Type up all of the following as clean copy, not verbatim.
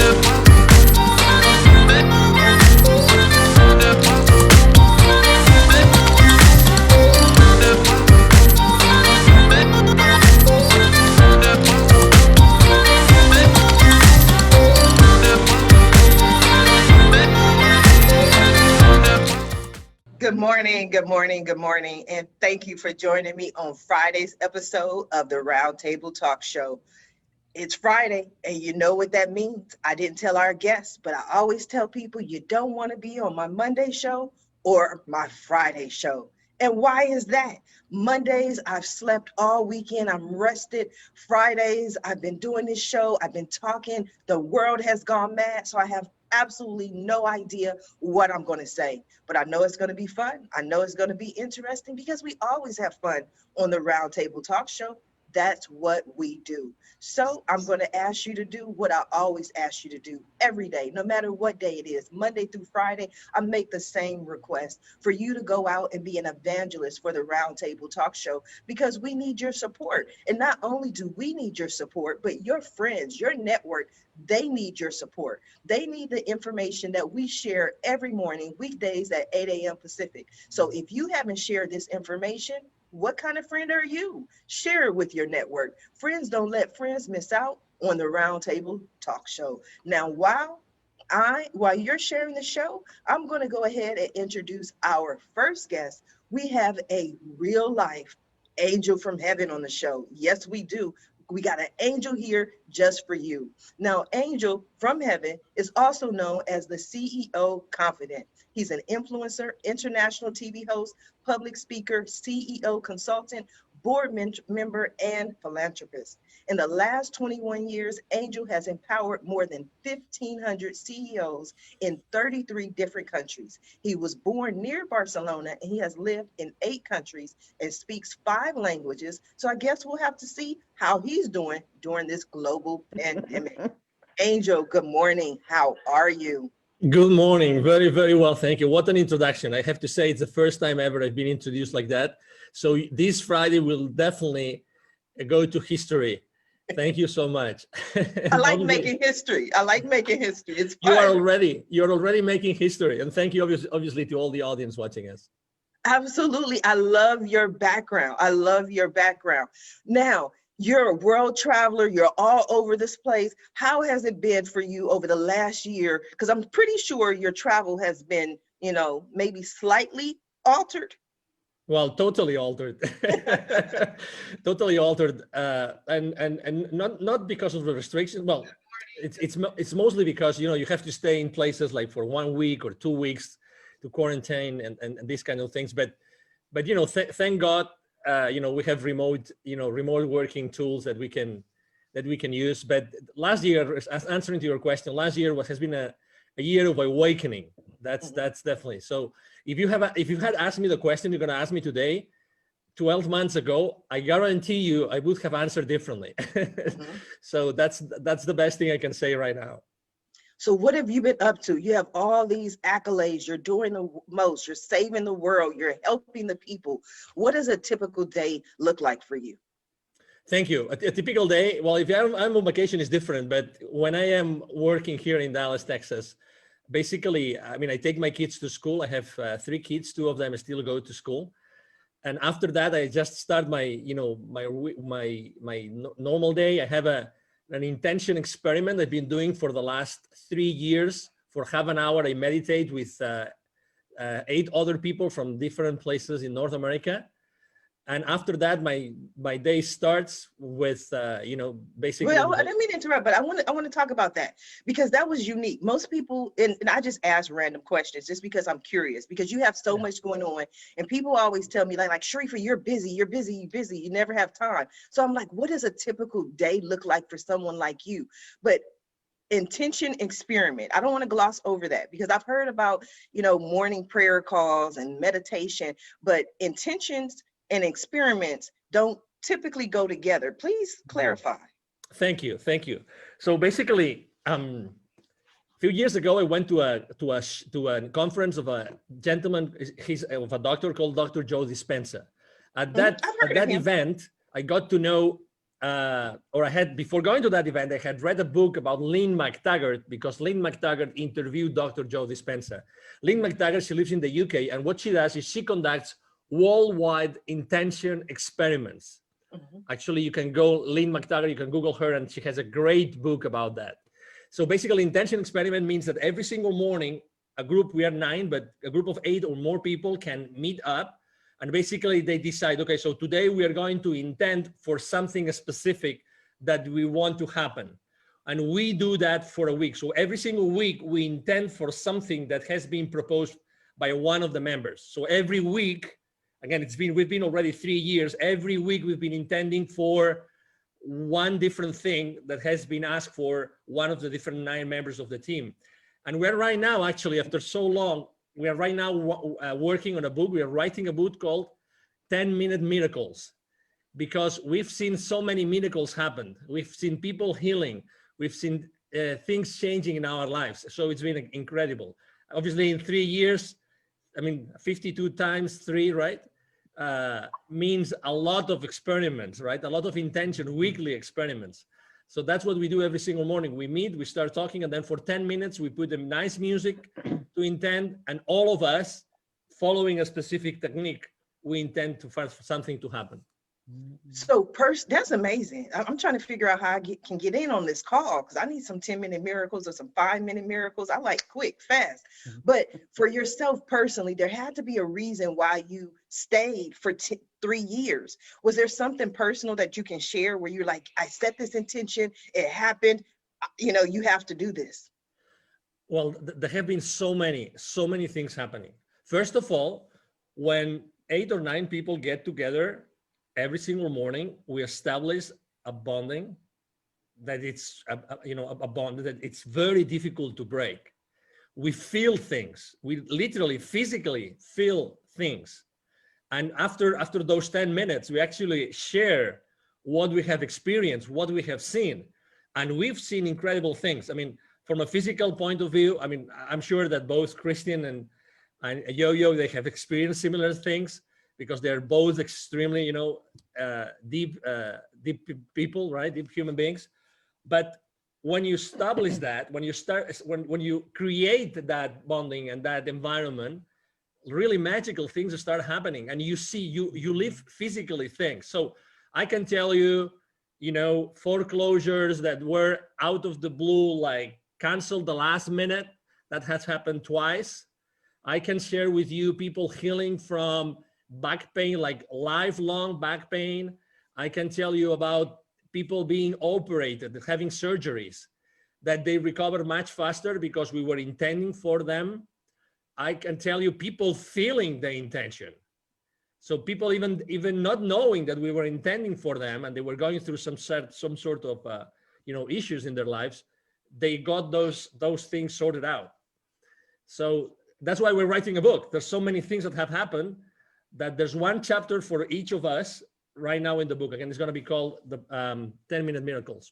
Good morning, good morning, good morning, and thank you for joining me on Friday's episode of the Roundtable Talk Show. It's Friday, and you know what that means. I didn't tell our guests, but I always tell people you don't want to be on my Monday show or my Friday show. And why is that? Mondays, I've slept all weekend. I'm rested. Fridays, I've been doing this show. I've been talking. The world has gone mad. So I have absolutely no idea what I'm going to say. But I know it's going to be fun. I know it's going to be interesting because we always have fun on the Roundtable Talk Show. That's what we do. So I'm going to ask you to do what I always ask you to do every day, no matter what day it is, Monday through Friday. I make the same request for you to go out and be an evangelist for the Roundtable Talk Show, because we need your support. And not only do we need your support, but your friends, your network, they need your support. They need the information that we share every morning, weekdays at 8 a.m. Pacific. So if you haven't shared this information, what kind of friend are you? Share it with your network. Friends don't let friends miss out on the Roundtable Talk Show. Now, while you're sharing the show, I'm going to go ahead and introduce our first guest. We have a real life angel from heaven on the show. Yes, we do. We got an angel here just for you. Now, Angel from Heaven is also known as the CEO Confidant. He's an influencer, international TV host, public speaker, CEO consultant, board member, and philanthropist. In the last 21 years, Angel has empowered more than 1,500 CEOs in 33 different countries. He was born near Barcelona, and he has lived in 8 countries and speaks 5 languages. So I guess we'll have to see how he's doing during this global pandemic. Angel, good morning. How are you? Good morning. Very, very well. Thank you. What an introduction. I have to say it's the first time ever I've been introduced like that. So this Friday will definitely go to history. Thank you so much. I like making history. I like making history. It's fun. You're already making history. And thank you obviously to all the audience watching us. Absolutely. I love your background. I love your background. Now, you're a world traveler. You're all over this place. How has it been for you over the last year? Because I'm pretty sure your travel has been, maybe slightly altered. Well, totally altered. Totally altered. And not because of the restrictions. Well, it's mostly because, you have to stay in places like for 1 week or 2 weeks to quarantine and these kind of things. But thank God, we have remote working tools that we can use. But last year, as answering to your question, last year has been a year of awakening. That's definitely. So if you had asked me the question you're going to ask me today, 12 months ago, I guarantee you I would have answered differently. So that's the best thing I can say right now. So what have you been up to? You have all these accolades. You're doing the most. You're saving the world. You're helping the people. What does a typical day look like for you? Thank you. A typical day, well, if I'm on vacation, it's different. But when I am working here in Dallas, Texas, basically, I take my kids to school. I have 3 kids. 2 of them still go to school. And after that, I just start my normal day. I have an intention experiment I've been doing for the last 3 years. For half an hour, I meditate with 8 other people from different places in North America. And after that, my day starts with, basically. Well, I didn't mean to interrupt, but I want to talk about that because that was unique. Most people, and I just ask random questions just because I'm curious, because you have so much going on, and people always tell me like Sharifa, you're busy, you never have time. So I'm like, what does a typical day look like for someone like you? But intention experiment, I don't want to gloss over that because I've heard about, morning prayer calls and meditation, but intentions and experiments don't typically go together. Please clarify. Thank you. So basically, a few years ago, I went to a conference of a gentleman. He's of a doctor called Dr. Joe Dispenza. At that event, I got to know or I had, before going to that event, I had read a book about Lynn McTaggart, because Lynn McTaggart interviewed Dr. Joe Dispenza. Lynn McTaggart, she lives in the UK, and what she does is she conducts worldwide intention experiments. Actually, you can go, Lynn McTaggart, you can Google her, and she has a great book about that. So basically, intention experiment means that every single morning, a group, we are 9, but a group of 8 or more people can meet up, and basically they decide, okay, so today we are going to intend for something specific that we want to happen. And we do that for a week. So every single week we intend for something that has been proposed by one of the members. So every week, again, we've been already 3 years, every week we've been intending for one different thing that has been asked for one of the different 9 members of the team. And we're right now, actually, after so long, we are right now working on a book. We are writing a book called 10-Minute Miracles, because we've seen so many miracles happen. We've seen people healing. We've seen things changing in our lives. So it's been incredible. Obviously, in 3 years, I mean, 52 times 3, right? Means a lot of experiments, right? A lot of intention, weekly experiments. So that's what we do every single morning. We meet, we start talking, and then for 10 minutes, we put them nice music to intend, and all of us, following a specific technique, we intend to for something to happen. So that's amazing. I'm trying to figure out how I can get in on this call, because I need some 10-minute miracles or some 5-minute miracles. I like quick, fast. But for yourself personally, there had to be a reason why you stayed for 3 years. Was there something personal that you can share where you're like, I set this intention, it happened, you have to do this? Well, there have been so many things happening. First of all, when 8 or 9 people get together, every single morning, we establish a bonding that it's a bond that it's very difficult to break. We feel things. We literally, physically feel things. And after those 10 minutes, we actually share what we have experienced, what we have seen. And we've seen incredible things. I mean, from a physical point of view, I mean, I'm sure that both Christian and Yo-Yo, they have experienced similar things, because they're both extremely, deep people, right? Deep human beings. But when you establish that, when you create that bonding and that environment, really magical things start happening, and you live physically things. So I can tell you, foreclosures that were out of the blue, like canceled the last minute, that has happened twice. I can share with you people healing from back pain, like lifelong back pain. I can tell you about people being operated, having surgeries, that they recover much faster because we were intending for them. I can tell you people feeling the intention. So people even not knowing that we were intending for them, and they were going through some sort of issues in their lives, they got those things sorted out. So that's why we're writing a book. There's so many things that have happened that there's one chapter for each of us right now in the book. Again, it's going to be called the 10-Minute Miracles.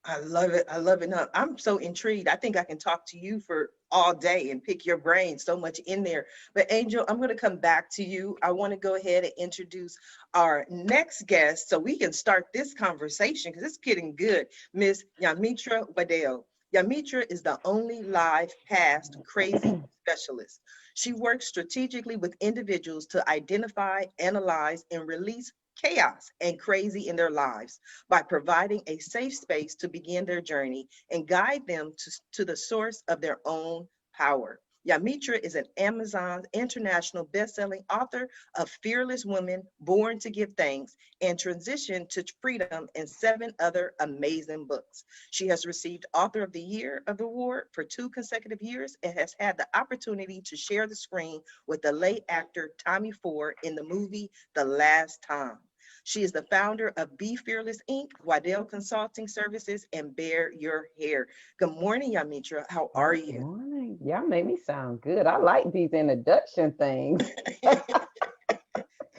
I love it. I love it. No, I'm so intrigued. I think I can talk to you for all day and pick your brain, so much in there. But Angel, I'm going to come back to you. I want to go ahead and introduce our next guest so we can start this conversation, because it's getting good. Miss Yamiche Waddell. Yamiche is the only live past crazy specialist. She works strategically with individuals to identify, analyze, and release chaos and crazy in their lives by providing a safe space to begin their journey and guide them to the source of their own power. Yamiche is an Amazon international best-selling author of Fearless Women, Born to Give Thanks, and Transition to Freedom, and 7 other amazing books. She has received Author of the Year award for 2 consecutive years and has had the opportunity to share the screen with the late actor Tommy Ford in the movie The Last Time. She is the founder of Be Fearless Inc., Waddell Consulting Services, and Bear Your Hair. Good morning, Yamiche. How are you? Good morning. Y'all made me sound good. I like these introduction things.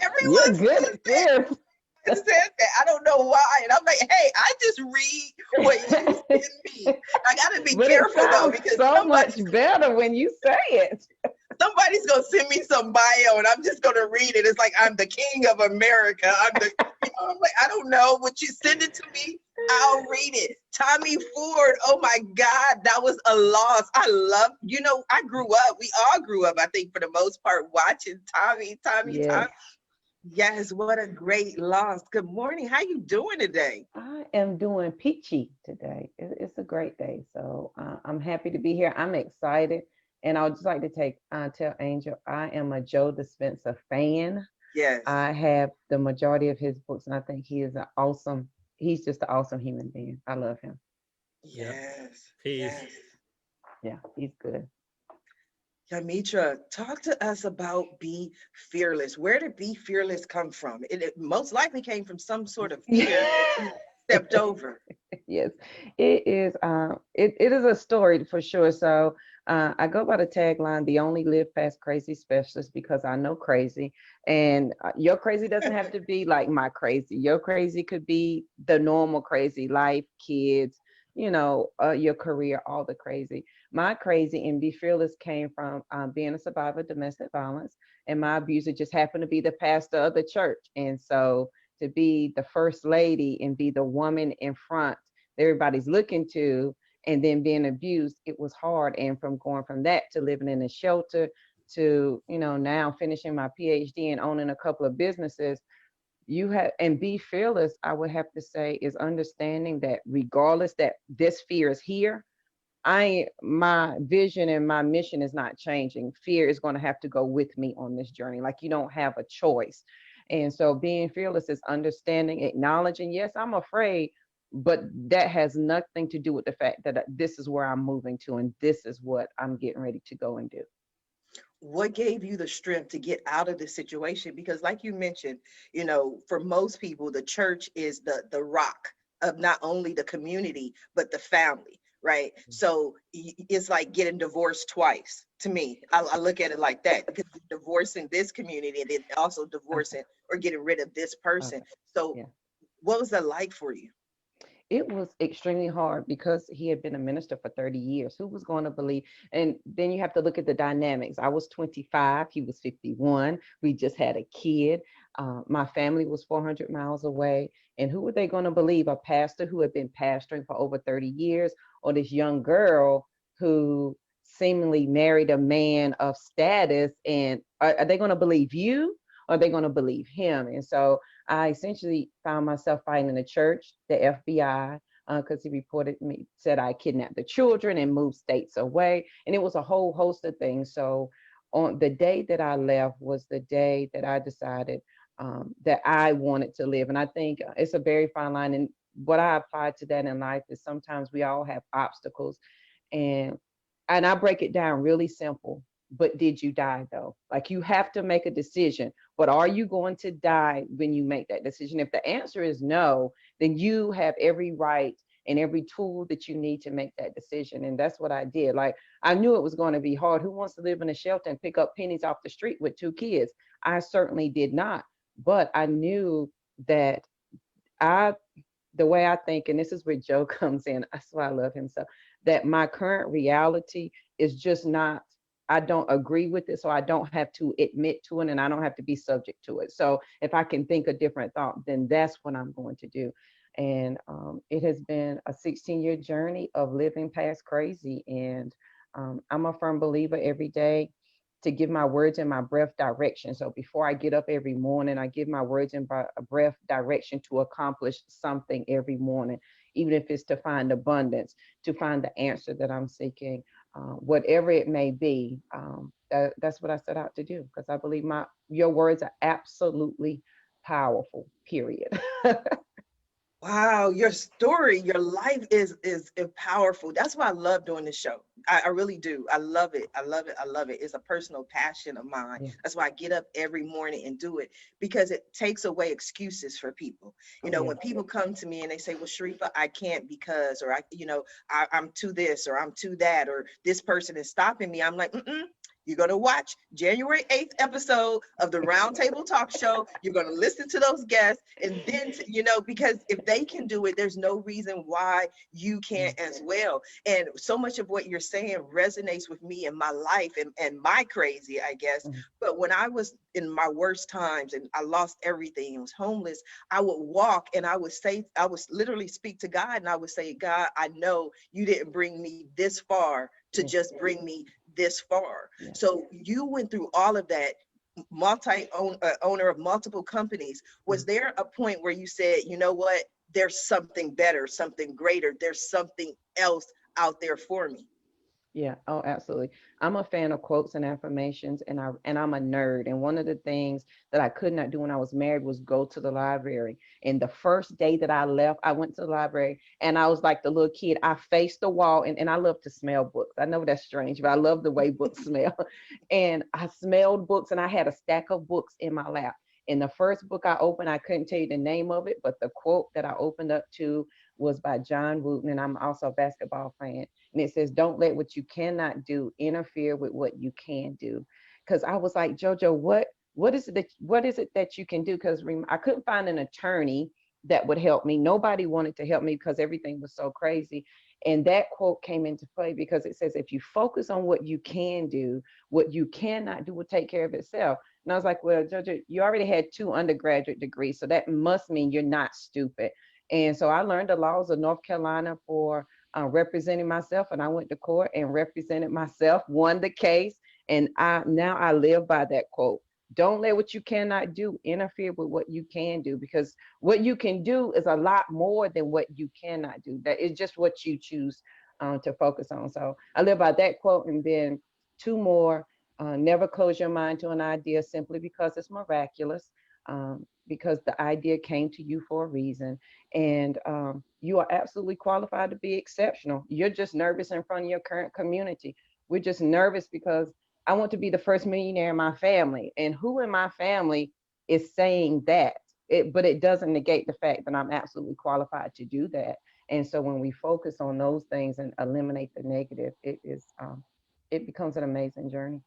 Everyone good at this. says that. I don't know why. And I'm like, hey, I just read what you send me. I got to be careful, though, because so much better when you say it. Somebody's gonna send me some bio, and I'm just gonna read it. It's like I'm the king of America. I'm like, I don't know. Would you send it to me? I'll read it. Tommy Ford. Oh my God, that was a loss. I love. I grew up. We all grew up. I think for the most part watching Tommy. Yes. Yes, what a great loss. Good morning. How you doing today? I am doing peachy today. It's a great day. So I'm happy to be here. I'm excited. And I would just like to tell Angel, I am a Joe Dispenza fan. Yes. I have the majority of his books, and I think he's just an awesome human being. I love him. Yes. He's Yes. Yeah, he's good. Yamiche, talk to us about Be Fearless. Where did Be Fearless come from? It most likely came from some sort of fear that you stepped over. Yes, it is. It is a story for sure. So I go by the tagline, "The only live past crazy specialist," because I know crazy, and your crazy doesn't have to be like my crazy. Your crazy could be the normal crazy, life, kids, your career, all the crazy. My crazy and Be Fearless came from being a survivor of domestic violence, and my abuser just happened to be the pastor of the church, and so to be the first lady and be the woman in front that everybody's looking to, and then being abused, it was hard. And from going from that to living in a shelter to now finishing my PhD and owning a couple of businesses, you have and Be Fearless, I would have to say, is understanding that regardless that this fear is here, my vision and my mission is not changing. Fear is going to have to go with me on this journey. Like, you don't have a choice. And so being fearless is understanding, acknowledging, yes, I'm afraid, but that has nothing to do with the fact that this is where I'm moving to and this is what I'm getting ready to go and do. What gave you the strength to get out of this situation? Because like you mentioned, for most people, the church is the rock of not only the community, but the family, right? So it's like getting divorced twice to me. I look at it like that, because you're divorcing this community and then also divorcing or getting rid of this person. Okay. So Yeah. what was that like for you? It was extremely hard because he had been a minister for 30 years. Who was going to believe? And then you have to look at the dynamics. I was 25, he was 51. We just had a kid. My family was 400 miles away. And who were they going to believe? A pastor who had been pastoring for over 30 years, or this young girl who seemingly married a man of status? And are they going to believe you? Or are they going to believe him? And so I essentially found myself fighting in the church, the FBI, because he reported me, said I kidnapped the children and moved states away. And it was a whole host of things. So on the day that I left was the day that I decided that I wanted to live. And I think it's a very fine line. And what I applied to that in life is sometimes we all have obstacles. And I break it down really simple. But did you die though? Like, you have to make a decision. But are you going to die when you make that decision? If the answer is no, then you have every right and every tool that you need to make that decision. And that's what I did. Like, I knew it was going to be hard. Who wants to live in a shelter and pick up pennies off the street with 2 kids? I certainly did not. But I knew that I the way I think, and this is where Joe comes in, that's why I love him so, that my current reality is just not, I don't agree with it. So I don't have to admit to it and I don't have to be subject to it. So if I can think a different thought, then that's what I'm going to do. And it has been a 16-year journey of living past crazy. And I'm a firm believer every day to give my words and my breath direction. So before I get up every morning, I give my words and breath direction to accomplish something every morning, even if it's to find abundance, to find the answer that I'm seeking, whatever it may be. That's what I set out to do, because I believe your words are absolutely powerful, period. Wow, your story, your life is powerful. That's why I love doing this show. I really do. I love it. I love it. I love it. It's a personal passion of mine. Yeah. That's why I get up every morning and do it, because it takes away excuses for people. Yeah. When people come to me and they say, "Well, Sharifa, I can't because," or I'm too this, or I'm too that, or this person is stopping me. I'm like, You're going to watch January 8th episode of the Roundtable Talk Show. You're going to listen to those guests. And then, you know, because if they can do it, there's no reason why you can't as well. And so much of what you're saying resonates with me in my life and my crazy, I guess. But when I was in my worst times and I lost everything and was homeless, I would walk and I would literally speak to God, and I would say, God, I know you didn't bring me this far to just bring me this far. So you went through all of that, owner of multiple companies. Was there a point where you said, you know what, there's something better, something greater, there's something else out there for me? Yeah, oh, absolutely. I'm a fan of quotes and affirmations, and I'm a nerd. And one of the things that I could not do when I was married was go to the library. And the first day that I left, I went to the library, and I was like the little kid. I faced the wall, and I love to smell books. I know that's strange, but I love the way books smell. And I smelled books, and I had a stack of books in my lap. And the first book I opened, I couldn't tell you the name of it, but the quote that I opened up to was by John Wooten, and I'm also a basketball fan. And it says, don't let what you cannot do interfere with what you can do. Because I was like, JoJo, what is it that you can do? Because I couldn't find an attorney that would help me. Nobody wanted to help me because everything was so crazy. And that quote came into play because it says, if you focus on what you can do, what you cannot do will take care of itself. And I was like, well, JoJo, you already had 2 undergraduate degrees, so that must mean you're not stupid. And so I learned the laws of North Carolina for representing myself, and I went to court and represented myself, won the case, and now I live by that quote. Don't let what you cannot do interfere with what you can do, because what you can do is a lot more than what you cannot do. That is just what you choose to focus on. So I live by that quote, and then 2 more. Never close your mind to an idea simply because it's miraculous, because the idea came to you for a reason. And you are absolutely qualified to be exceptional. You're just nervous in front of your current community. We're just nervous because I want to be the first millionaire in my family. And who in my family is saying that? But it doesn't negate the fact that I'm absolutely qualified to do that. And so when we focus on those things and eliminate the negative, it becomes an amazing journey.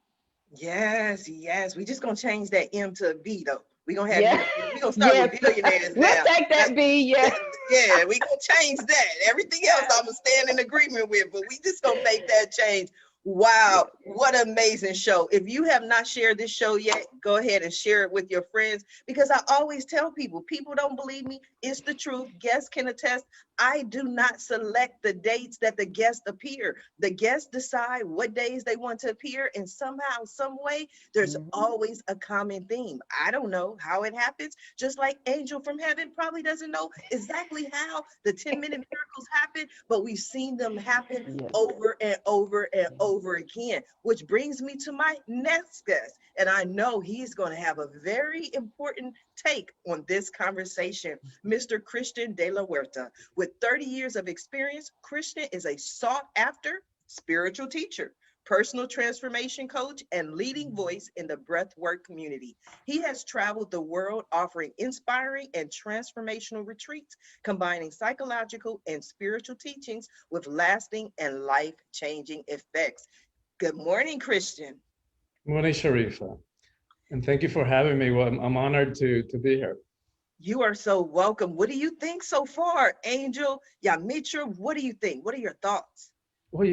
Yes, yes. We just gonna change that M to a B though. We're gonna have Yeah. we gonna start with billionaires We'll now. take that B, yeah. Yeah, we gonna change that. Everything else I'm gonna stand in agreement with, but we just gonna make that change. Wow, what an amazing show. If you have not shared this show yet, go ahead and share it with your friends, because I always tell people don't believe me. It's the truth. Guests can attest. I do not select the dates that the guests appear. The guests decide what days they want to appear, and somehow, some way, there's always a common theme. I don't know how it happens, just like Angel from Heaven probably doesn't know exactly how the 10-minute miracles happen, but we've seen them happen over and over and over again, which brings me to my next guest. And I know he's going to have a very important take on this conversation, Mr. Christian de la Huerta. With 30 years of experience, Christian is a sought-after spiritual teacher, personal transformation coach, and leading voice in the breathwork community. He has traveled the world offering inspiring and transformational retreats, combining psychological and spiritual teachings with lasting and life-changing effects. Good morning, Christian. Good morning, Sharifa. And thank you for having me. Well, I'm honored to be here. You are so welcome. What do you think so far, Angel, Yamiche? What do you think? What are your thoughts? Well,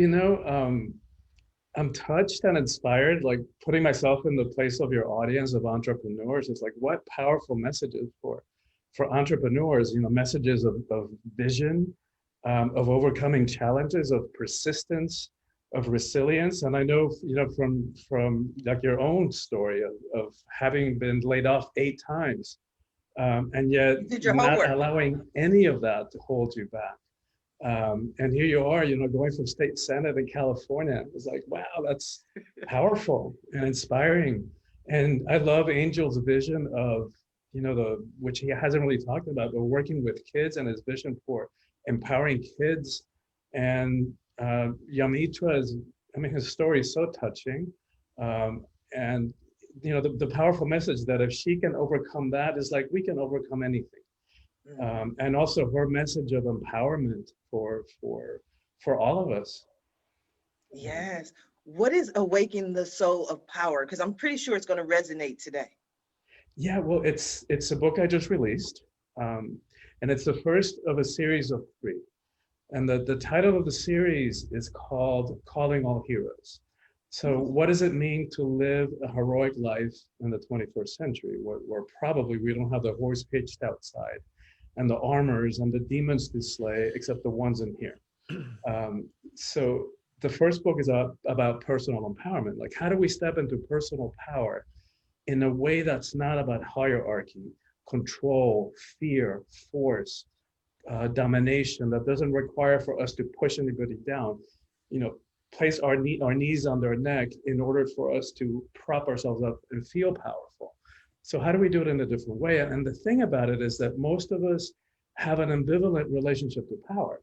I'm touched and inspired, like putting myself in the place of your audience of entrepreneurs. It's like, what powerful messages for entrepreneurs, messages of vision, of overcoming challenges, of persistence, of resilience. And I know, from like your own story of having been laid off 8 times, and yet not allowing any of that to hold you back. And here you are, going from state senate in California. It's like, wow, that's powerful and inspiring. And I love Angel's vision of, which he hasn't really talked about, but working with kids and his vision for empowering kids. And Yamiche his story is so touching. And the powerful message that if she can overcome that, is like we can overcome anything. And also her message of empowerment for all of us. Yes. What is Awakening the Soul of Power? Because I'm pretty sure it's going to resonate today. Yeah, well, it's a book I just released, and it's the first of a series of 3. And the title of the series is called Calling All Heroes. So what does it mean to live a heroic life in the 21st century, where probably we don't have the horse hitched outside and the armors and the demons to slay, except the ones in here. So the first book is about personal empowerment. Like, how do we step into personal power in a way that's not about hierarchy, control, fear, force, domination, that doesn't require for us to push anybody down, place our knees on their neck in order for us to prop ourselves up and feel powerful. So how do we do it in a different way? And the thing about it is that most of us have an ambivalent relationship to power.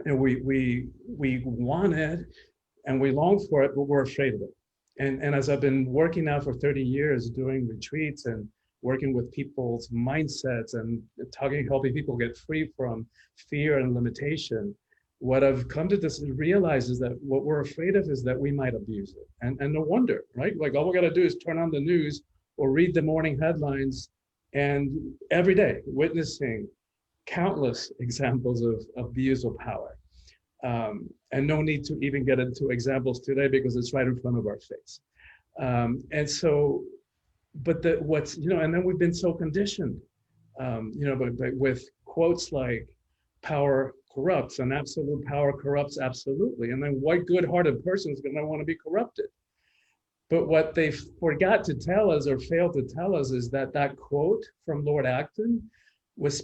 And we want it and we long for it, but we're afraid of it. And as I've been working now for 30 years, doing retreats and working with people's mindsets and helping people get free from fear and limitation, what I've come to realize is that what we're afraid of is that we might abuse it. And no wonder, right? Like, all we got to do is turn on the news or read the morning headlines, and every day witnessing countless examples of abuse of power. And no need to even get into examples today because it's right in front of our face. And so, but and then we've been so conditioned, but with quotes like power corrupts and absolute power corrupts absolutely. And then what good-hearted person is going to want to be corrupted? But what they forgot to tell us or failed to tell us is that quote from Lord Acton was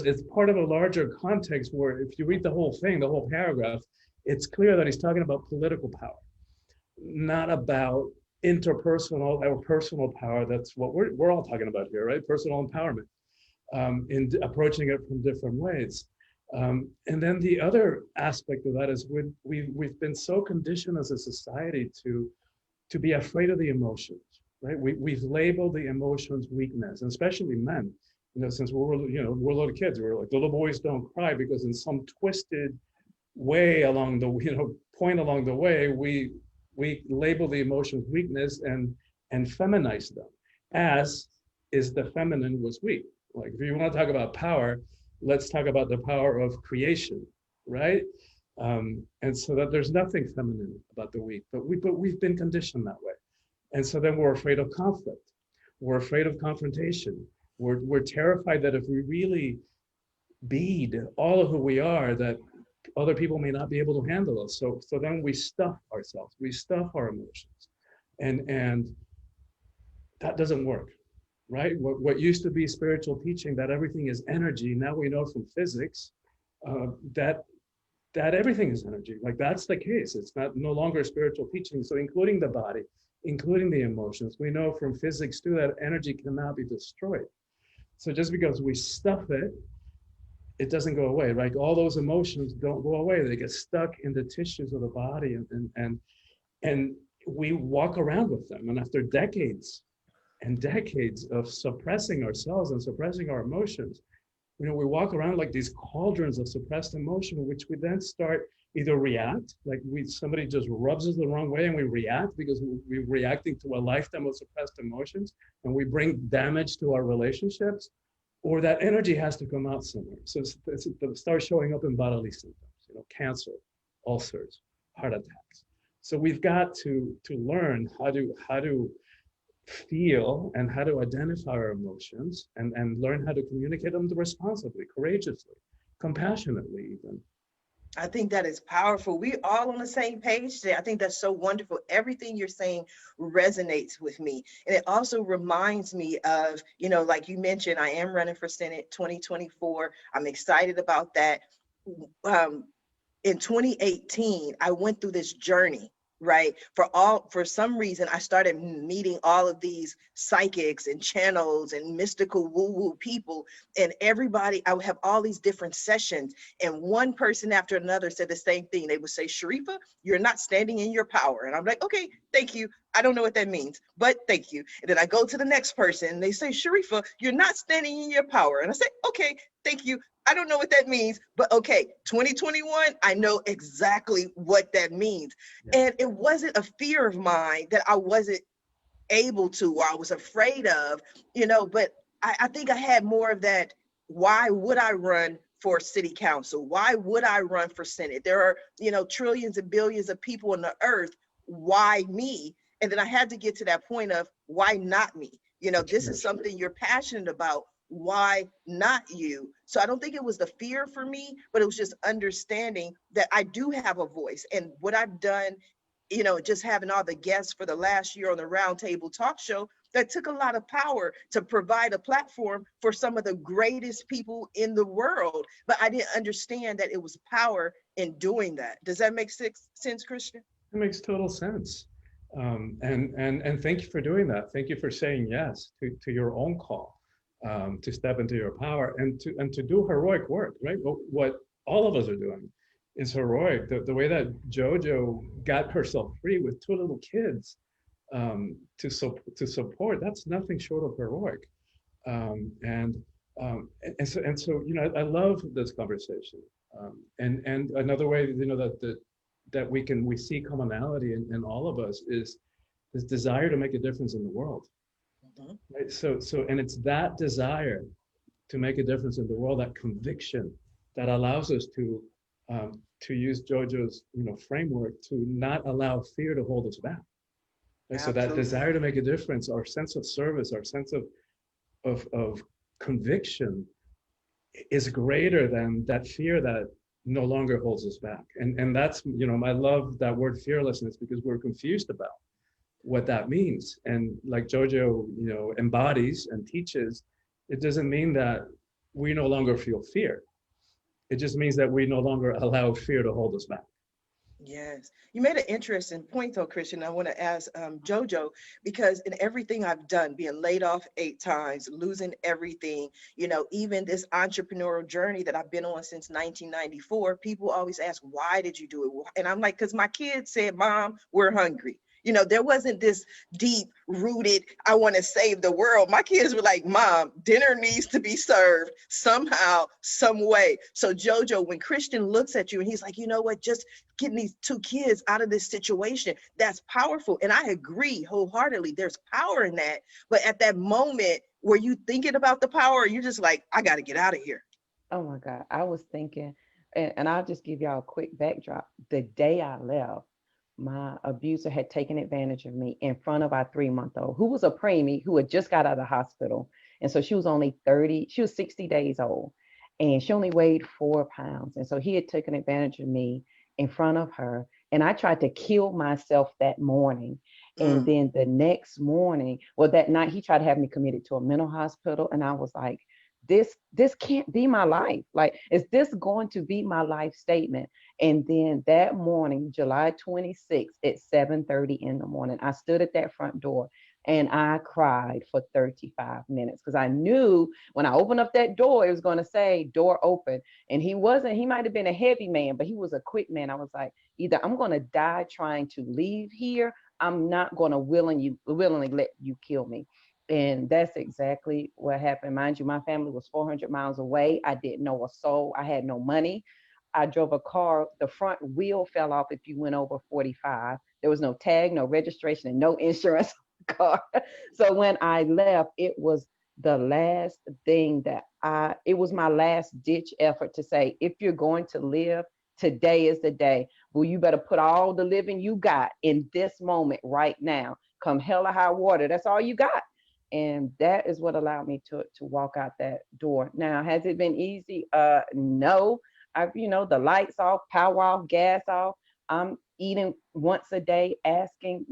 it's part of a larger context where if you read the whole thing, the whole paragraph, it's clear that he's talking about political power, not about interpersonal or personal power. That's what we're all talking about here, right? Personal empowerment, in approaching it from different ways. And then the other aspect of that is we've been so conditioned as a society to be afraid of the emotions, right? We've labeled the emotions weakness, and especially men. Since we're little kids, we're like, little boys don't cry, because in some twisted way along the point along the way, we label the emotions weakness and feminize them, as is the feminine was weak. Like, if you want to talk about power, let's talk about the power of creation, right? And so that there's nothing feminine about the weak, but we've been conditioned that way. And so then we're afraid of conflict. We're afraid of confrontation. We're terrified that if we really bead all of who we are, that other people may not be able to handle us. So then we stuff ourselves, we stuff our emotions, and that doesn't work, right? What used to be spiritual teaching, that everything is energy, now we know from physics that everything is energy. Like, that's the case. It's no longer spiritual teaching. So including the body, including the emotions, we know from physics too that energy cannot be destroyed. So just because we stuff it, it doesn't go away, right? All those emotions don't go away. They get stuck in the tissues of the body, and we walk around with them. And after decades and decades of suppressing ourselves and suppressing our emotions, we walk around like these cauldrons of suppressed emotion, which we then start either react, like somebody just rubs us the wrong way and we react because we're reacting to a lifetime of suppressed emotions, and we bring damage to our relationships, or that energy has to come out somewhere. So it starts showing up in bodily symptoms, cancer, ulcers, heart attacks. So we've got to learn how to feel and how to identify our emotions, and learn how to communicate them responsibly, courageously, compassionately even. I think that is powerful. We're all on the same page today. I think that's so wonderful. Everything you're saying resonates with me. And it also reminds me of, like you mentioned, I am running for Senate 2024. I'm excited about that. In 2018, I went through this journey, right? For some reason, I started meeting all of these psychics and channels and mystical woo-woo people, and everybody, I would have all these different sessions, and one person after another said the same thing. They would say, Sharifa, you're not standing in your power. And I'm like, okay, thank you. I don't know what that means, but thank you. And then I go to the next person and they say, Sharifa, you're not standing in your power. And I say, okay, thank you. I don't know what that means, but okay, 2021, I know exactly what that means. Yeah. And it wasn't a fear of mine that I wasn't able to, or I was afraid of, but I think I had more of that. Why would I run for city council? Why would I run for Senate? There are, trillions and billions of people on the earth. Why me? And then I had to get to that point of why not me? This is something you're passionate about. Why not you? So I don't think it was the fear for me, but it was just understanding that I do have a voice. And what I've done, just having all the guests for the last year on the Roundtable Talk Show, that took a lot of power to provide a platform for some of the greatest people in the world. But I didn't understand that it was power in doing that. Does that make sense, Christian? It makes total sense. And thank you for doing that. Thank you for saying yes to your own call, to step into your power and to do heroic work, right? What all of us are doing is heroic. The way that JoJo got herself free with two little kids, to support, that's nothing short of heroic. And so I love this conversation. And another way that we see commonality in all of us is this desire to make a difference in the world. Mhm. Right? So and it's that desire to make a difference in the world, that conviction, that allows us to use JoJo's framework to not allow fear to hold us back. Right? So that Absolutely. desire to make a difference, our sense of service, our sense of conviction is greater than that fear that no longer holds us back. And that's, I love that word fearlessness, because we're confused about what that means. And like JoJo, embodies and teaches, it doesn't mean that we no longer feel fear. It just means that we no longer allow fear to hold us back. Yes, you made an interesting point though, Christian. I want to ask JoJo, because in everything I've done, being laid off 8 times, losing everything, even this entrepreneurial journey that I've been on since 1994, people always ask, why did you do it? And I'm like, because my kids said, Mom, we're hungry. There wasn't this deep rooted, I want to save the world. My kids were like, Mom, dinner needs to be served somehow, some way. So JoJo, when Christian looks at you and he's like, you know what, just getting these 2 kids out of this situation, that's powerful. And I agree wholeheartedly, there's power in that. But at that moment, were you thinking about the power, or you're just like, I got to get out of here? Oh my God. I was thinking, and I'll just give y'all a quick backdrop. The day I left, my abuser had taken advantage of me in front of our 3-month-old, who was a preemie, who had just got out of the hospital. And so she was only 60 days old, and she only weighed 4 pounds. And so he had taken advantage of me in front of her. And I tried to kill myself that morning. And then the next morning, well, that night, he tried to have me committed to a mental hospital. And I was like, this can't be my life. Like, is this going to be my life statement? And then that morning, July 26th at 7:30 in the morning, I stood at that front door and I cried for 35 minutes, because I knew when I opened up that door, it was going to say door open. And he might have been a heavy man, but he was a quick man. I was like, either I'm going to die trying to leave here, I'm not going to willingly let you kill me. And that's exactly what happened. Mind you, my family was 400 miles away. I didn't know a soul. I had no money. I drove a car. The front wheel fell off if you went over 45. There was no tag, no registration, and no insurance on the car. So when I left, it was the last thing it was my last ditch effort to say, if you're going to live, today is the day. Well, you better put all the living you got in this moment right now. Come hell or high water. That's all you got. And that is what allowed me to walk out that door. Now, has it been easy? No. The lights off, power off, gas off. I'm eating once a day, asking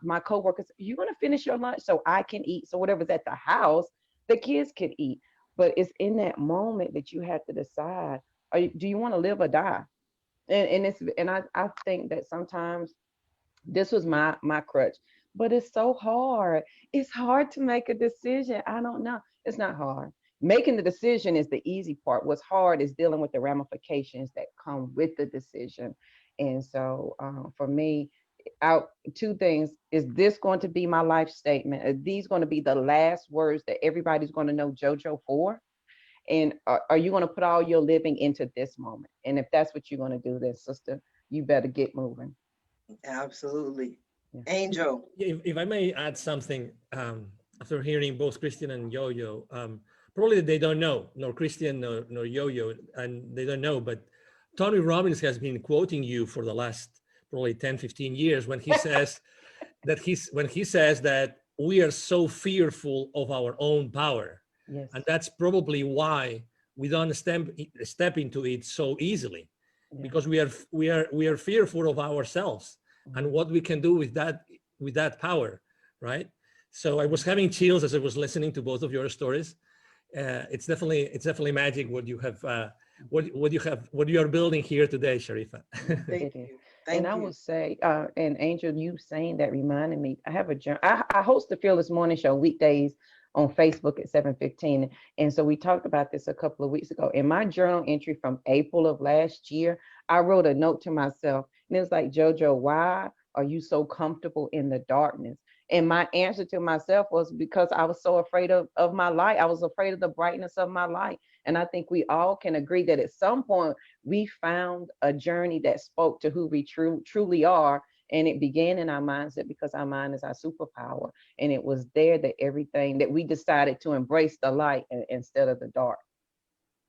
my coworkers, "You going to finish your lunch so I can eat?" So whatever's at the house, the kids can eat. But it's in that moment that you have to decide: do you want to live or die? And I think that sometimes this was my crutch, but it's so hard. It's hard to make a decision. I don't know. It's not hard. Making the decision is the easy part. What's hard is dealing with the ramifications that come with the decision. And so for me, out 2 things: is this going to be my life statement? Are these going to be the last words that everybody's going to know JoJo for? And are you going to put all your living into this moment? And if that's what you're going to do, then sister, you better get moving. Absolutely. Yeah. Angel. If I may add something, after hearing both Christian and Yo-Yo, probably they don't know, nor Christian nor Yo-Yo, and they don't know, but Tony Robbins has been quoting you for the last probably 10, 15 years when he says that we are so fearful of our own power. Yes. And that's probably why we don't step into it so easily, because we are fearful of ourselves and what we can do with that power, right? So I was having chills as I was listening to both of your stories. It's definitely magic what you have what you are building here today, Sharifa. Thank you. And I will say, and Angel, you saying that reminded me, I have a journal. I host the Fearless Morning Show weekdays on Facebook at 7:15. And so we talked about this a couple of weeks ago. In my journal entry from April of last year, I wrote a note to myself, and it was like, JoJo, why are you so comfortable in the darkness? And my answer to myself was because I was so afraid of my light. I was afraid of the brightness of my light. And I think we all can agree that at some point we found a journey that spoke to who we truly are. And it began in our mindset, because our mind is our superpower. And it was there that everything that we decided to embrace the light instead of the dark.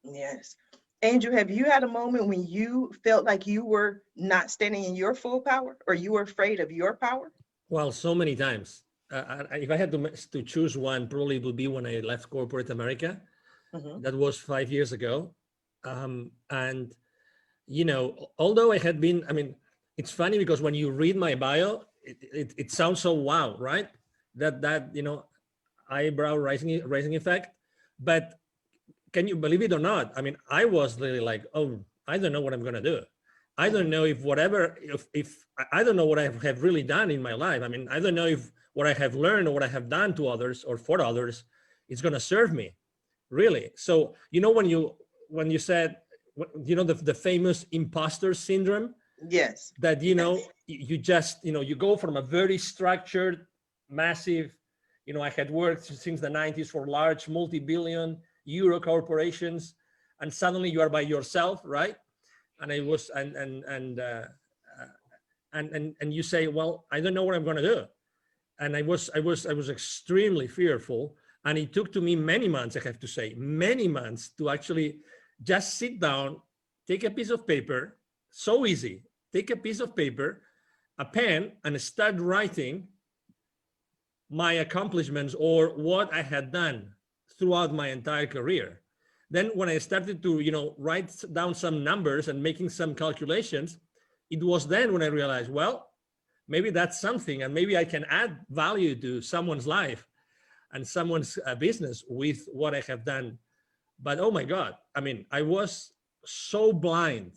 Yes. Angel, have you had a moment when you felt like you were not standing in your full power, or you were afraid of your power? Well, so many times. If I had to choose one, probably it would be when I left corporate America. Mm-hmm. That was 5 years ago. And, although I had been, it's funny because when you read my bio, it sounds so wow, right? That eyebrow raising effect. But can you believe it or not? I was really like, oh, I don't know what I'm going to do. I don't know if I don't know what I have really done in my life. I don't know if what I have learned or what I have done to others or for others is going to serve me, really. So, when you said, the famous imposter syndrome. Yes. That, you just, you go from a very structured, massive, I had worked since the 90s for large multi-billion euro corporations, and suddenly you are by yourself, right? And I was, and you say, well, I don't know what I'm going to do. And I was extremely fearful. And it took to me many months, I have to say, many months to actually just sit down, take a piece of paper, so easy, take a piece of paper, a pen, and start writing my accomplishments or what I had done throughout my entire career. Then when I started to, write down some numbers and making some calculations, it was then when I realized, well, maybe that's something, and maybe I can add value to someone's life and someone's business with what I have done. But oh my God, I was so blind,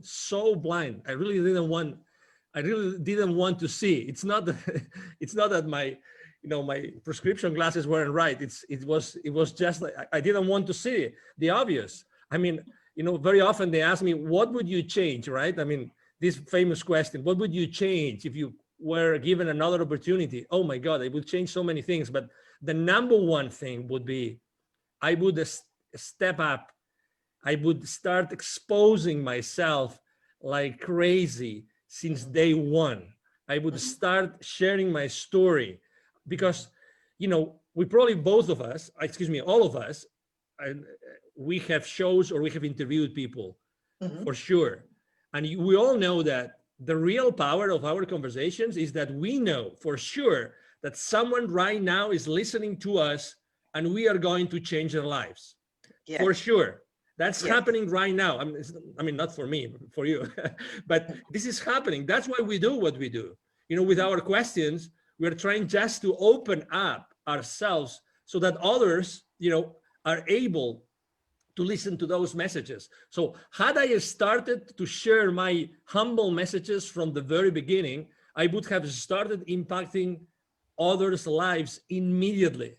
so blind. I really didn't want to see. It's not that my my prescription glasses weren't right. It was just like I didn't want to see the obvious. Very often they ask me, what would you change, right? This famous question, what would you change if you were given another opportunity? Oh my God, I would change so many things. But the number one thing would be, I would step up. I would start exposing myself like crazy since day one. I would start sharing my story, because, we probably all of us, we have shows or we have interviewed people, for sure. And we all know that the real power of our conversations is that we know for sure that someone right now is listening to us and we are going to change their lives. Yes. For sure. That's happening right now. Not for me, for you, but this is happening. That's why we do what we do. With our questions, we're trying just to open up ourselves so that others, are able to listen to those messages. So had I started to share my humble messages from the very beginning, I would have started impacting others' lives immediately.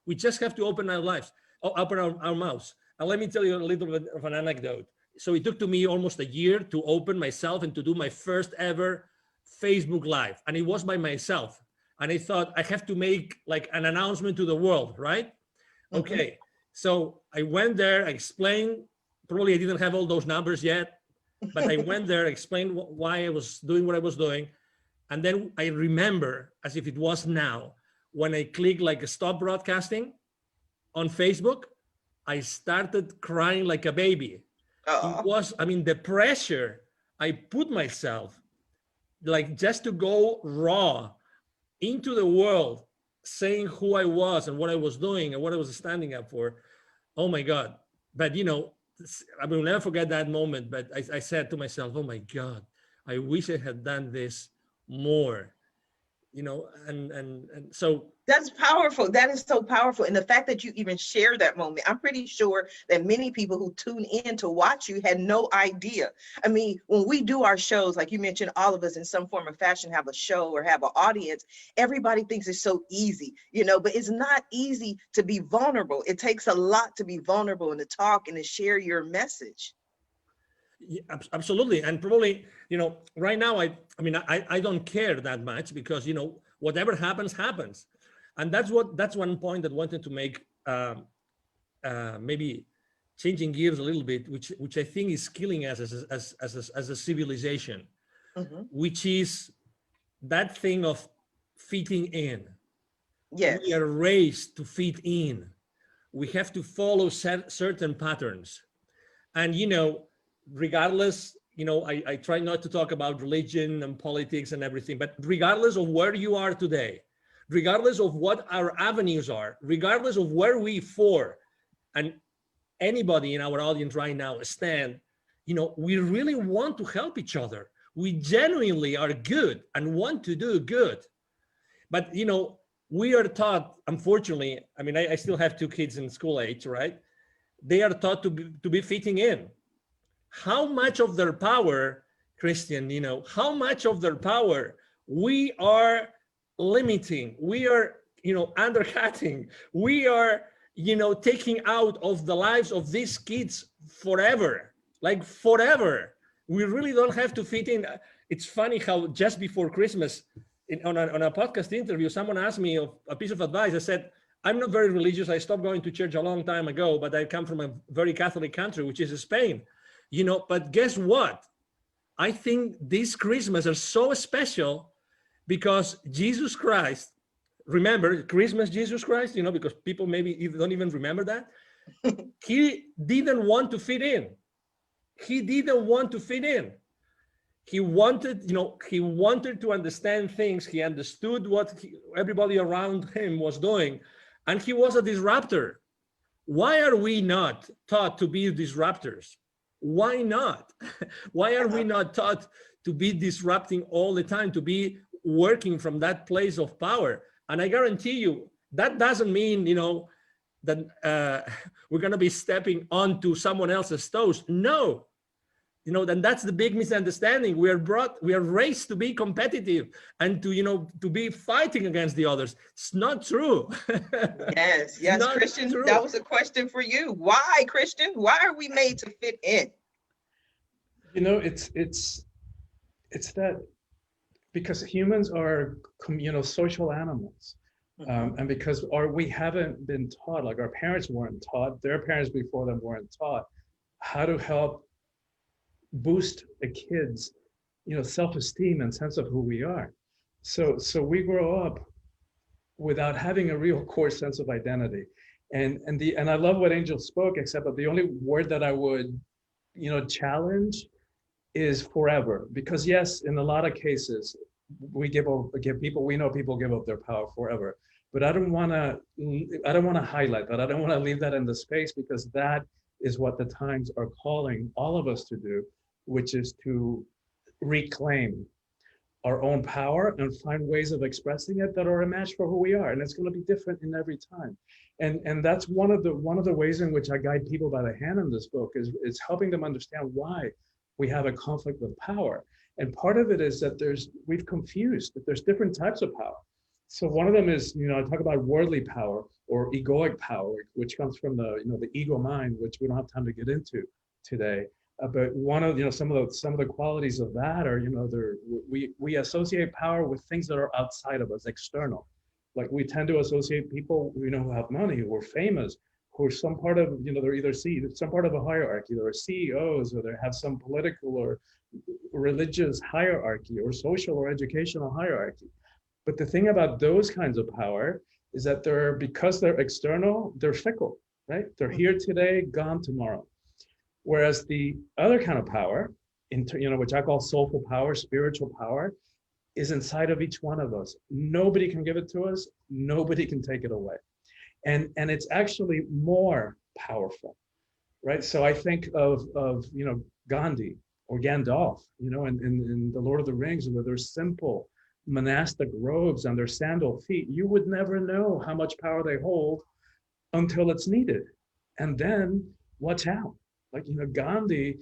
We just have to open our mouths. And let me tell you a little bit of an anecdote. So it took to me almost a year to open myself and to do my first ever Facebook Live. And it was by myself. And I thought I have to make like an announcement to the world, right? Okay. So I went there, I explained, probably I didn't have all those numbers yet, but I went there, explained why I was doing what I was doing. And then I remember, as if it was now, when I clicked like stop broadcasting on Facebook, I started crying like a baby. It was, I mean, the pressure I put myself, like just to go raw into the world, saying who I was and what I was doing and what I was standing up for. Oh my God. But you know, I will never forget that moment. But I said to myself, oh my God, I wish I had done this more, you know, and so. That's powerful. That is so powerful. And the fact that you even share that moment, I'm pretty sure that many people who tune in to watch you had no idea. I mean, when we do our shows, like you mentioned, all of us in some form or fashion have a show or have an audience, everybody thinks it's so easy, you know, but it's not easy to be vulnerable. It takes a lot to be vulnerable and to talk and to share your message. Yeah, absolutely. And probably, you know, right now, I mean, I don't care that much because, you know, whatever happens, happens. And that's one point that I wanted to make, maybe changing gears a little bit, which I think is killing us as a civilization, which is that thing of fitting in. Yes. We are raised to fit in. We have to follow certain patterns. And, you know, regardless, you know, I try not to talk about religion and politics and everything, but regardless of where you are today, regardless of what our avenues are, regardless of where we for, and anybody in our audience right now stand, you know, we really want to help each other. We genuinely are good and want to do good. But, you know, we are taught, unfortunately, I mean, I still have 2 kids in school age, right? They are taught to be fitting in. How much of their power, Christian, you know, how much of their power we are limiting, we are, you know, undercutting, we are, you know, taking out of the lives of these kids forever, like forever. We really don't have to fit in. It's funny how just before Christmas, on a podcast interview, someone asked me a piece of advice. I said, I'm not very religious. I stopped going to church a long time ago, but I come from a very Catholic country, which is Spain. You know, but guess what? I think this Christmas are so special because Jesus Christ, remember Christmas, Jesus Christ, you know, because people maybe don't even remember that. He didn't want to fit in. He didn't want to fit in. He wanted, you know, he wanted to understand things. He understood what everybody around him was doing. And he was a disruptor. Why are we not taught to be disruptors? Why not? Why are we not taught to be disrupting all the time, to be working from that place of power? And I guarantee you, that doesn't mean, you know, that we're going to be stepping onto someone else's toes. No. You know, then that's the big misunderstanding. We are raised to be competitive and to, you know, to be fighting against the others. It's not true. Yes, Christian, that was a question for you. Why, Christian? Why are we made to fit in? You know, it's that because humans are, you know, social animals. And because we haven't been taught, like our parents weren't taught, their parents before them weren't taught how to help boost a kid's, you know, self-esteem and sense of who we are. So we grow up without having a real core sense of identity. And I love what Angel spoke, except that the only word that I would, you know, challenge is forever. Because yes, in a lot of cases, we know people give up their power forever. But I don't want to highlight that. I don't want to leave that in the space, because that is what the times are calling all of us to do, which is to reclaim our own power and find ways of expressing it that are a match for who we are. And it's going to be different in every time. And that's one of the ways in which I guide people by the hand in this book is helping them understand why we have a conflict with power. And part of it is that we've confused that there's different types of power. So one of them is, you know, I talk about worldly power or egoic power, which comes from the ego mind, which we don't have time to get into today. But one of, you know, some of the qualities of that are, you know, we associate power with things that are outside of us, external. Like we tend to associate people, you know, who have money, who are famous, who are some part of, they're either some part of a hierarchy. They're CEOs, or they have some political or religious hierarchy or social or educational hierarchy. But the thing about those kinds of power is that because they're external, they're fickle, right? They're here today, gone tomorrow. Whereas the other kind of power, which I call soulful power, spiritual power, is inside of each one of us. Nobody can give it to us. Nobody can take it away. And it's actually more powerful, right? So I think of Gandhi or Gandalf, in the Lord of the Rings, with their simple monastic robes and their sandal feet. You would never know how much power they hold until it's needed. And then watch out. Like, Gandhi,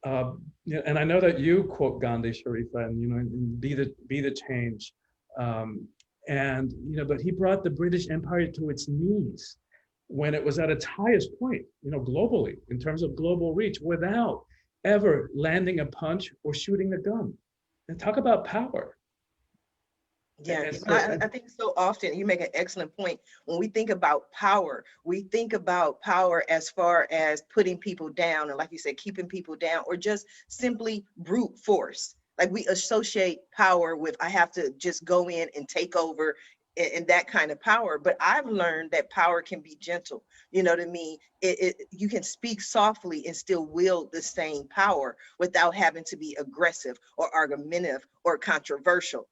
and I know that you quote Gandhi, Sharifa, and be the change. But he brought the British Empire to its knees when it was at its highest point, globally, in terms of global reach, without ever landing a punch or shooting a gun. And talk about power. Yeah, I think so often you make an excellent point. When we think about power, we think about power as far as putting people down, and like you said, keeping people down, or just simply brute force. Like, we associate power with, I have to just go in and take over, and that kind of power. But I've learned that power can be gentle. You know what I mean? You can speak softly and still wield the same power without having to be aggressive or argumentative or controversial.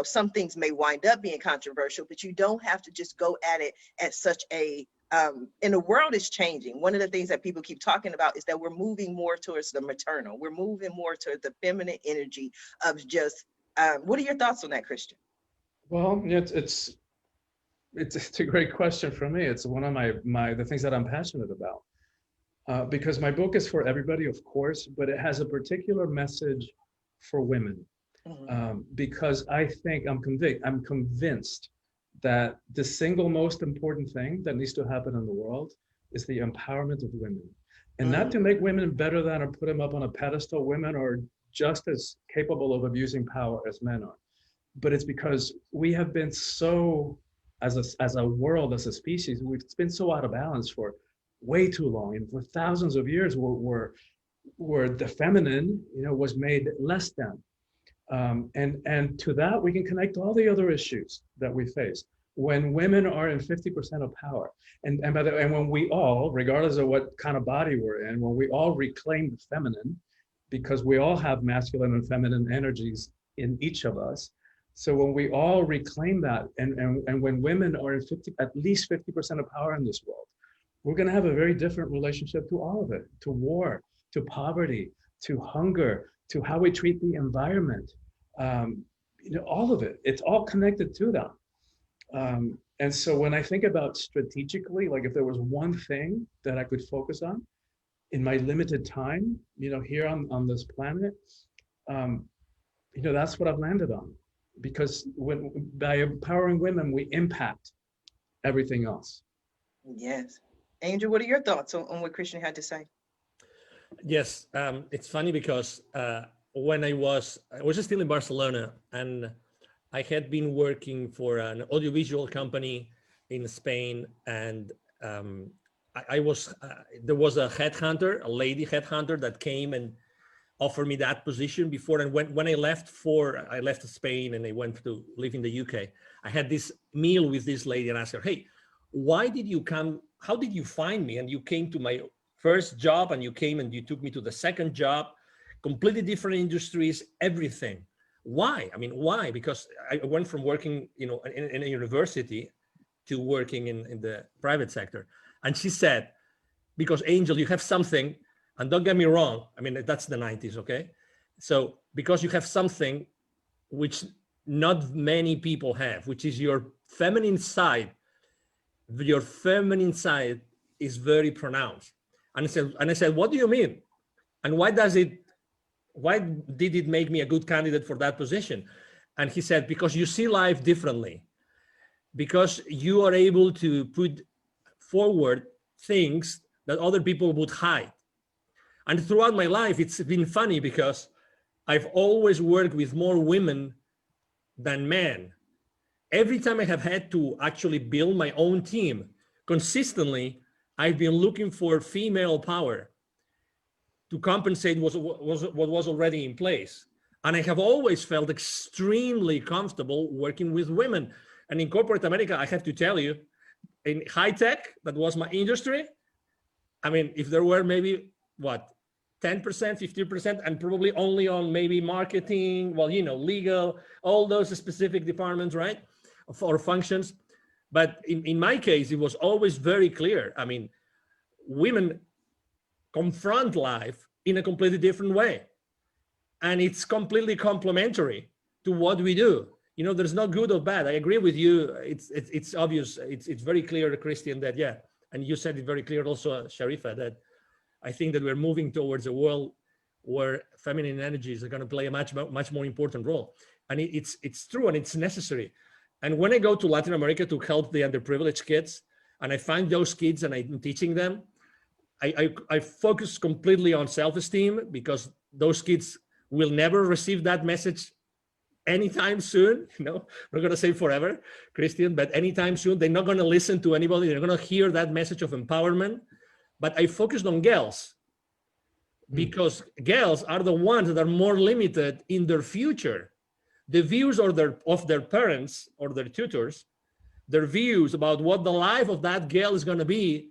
Some things may wind up being controversial, but you don't have to just go at it at such a and the world is changing. One of the things that people keep talking about is that we're moving more towards the maternal. We're moving more towards the feminine energy of just, what are your thoughts on that, Christian? Well, it's a great question for me. It's one of the things that I'm passionate about, because my book is for everybody, of course, but it has a particular message for women, because I'm convinced that the single most important thing that needs to happen in the world is the empowerment of women, and not to make women better than or put them up on a pedestal. Women are just as capable of abusing power as men are. But it's because we have been so, as a world, as a species, we've been so out of balance for way too long. And for thousands of years, where the feminine, was made less than. And to that, we can connect all the other issues that we face. When women are in 50% of power, and when we all, regardless of what kind of body we're in, when we all reclaim the feminine, because we all have masculine and feminine energies in each of us. So when we all reclaim that, and when women are in at least 50% of power in this world, we're going to have a very different relationship to all of it, to war, to poverty, to hunger, to how we treat the environment, all of it. It's all connected to that. And so when I think about strategically, like if there was one thing that I could focus on in my limited time, here on this planet, that's what I've landed on. Because by empowering women, we impact everything else. Yes. Angel, what are your thoughts on what Christian had to say? Yes, it's funny because when I was still in Barcelona, and I had been working for an audiovisual company in Spain, and there was a headhunter, a lady headhunter, that came and offered me that position before. And when I left Spain and I went to live in the UK, I had this meal with this lady and asked her, hey, why did you come? How did you find me? And you came to my first job, and you came and you took me to the second job, completely different industries, everything. Why? I mean, why? Because I went from working, in a university to working in the private sector. And she said, because Angel, you have something. And don't get me wrong, I mean, that's the 90s, okay? So because you have something which not many people have, which is your feminine side is very pronounced. And I said, what do you mean? And why did it make me a good candidate for that position? And he said, because you see life differently, because you are able to put forward things that other people would hide. And throughout my life, it's been funny because I've always worked with more women than men. Every time I have had to actually build my own team, consistently, I've been looking for female power to compensate what was already in place. And I have always felt extremely comfortable working with women. And in corporate America, I have to tell you, in high tech, that was my industry. I mean, if there were maybe, what, 10%, 15%, and probably only on maybe marketing, well, you know, legal, all those specific departments, right, or functions. But in my case, it was always very clear. I mean, women confront life in a completely different way. And it's completely complementary to what we do. You know, there's no good or bad. I agree with you. It's obvious. It's very clear, Christian, that, yeah. And you said it very clear also, Sharifa, that I think that we're moving towards a world where feminine energies are going to play a much more important role. And it's true and it's necessary. And when I go to Latin America to help the underprivileged kids, and I find those kids and I'm teaching them, I focus completely on self-esteem, because those kids will never receive that message anytime soon. You know, we're not going to say forever, Christian, but anytime soon. They're not going to listen to anybody. They're going to hear that message of empowerment. But I focused on girls, because girls are the ones that are more limited in their future. The views of their parents or their tutors, their views about what the life of that girl is going to be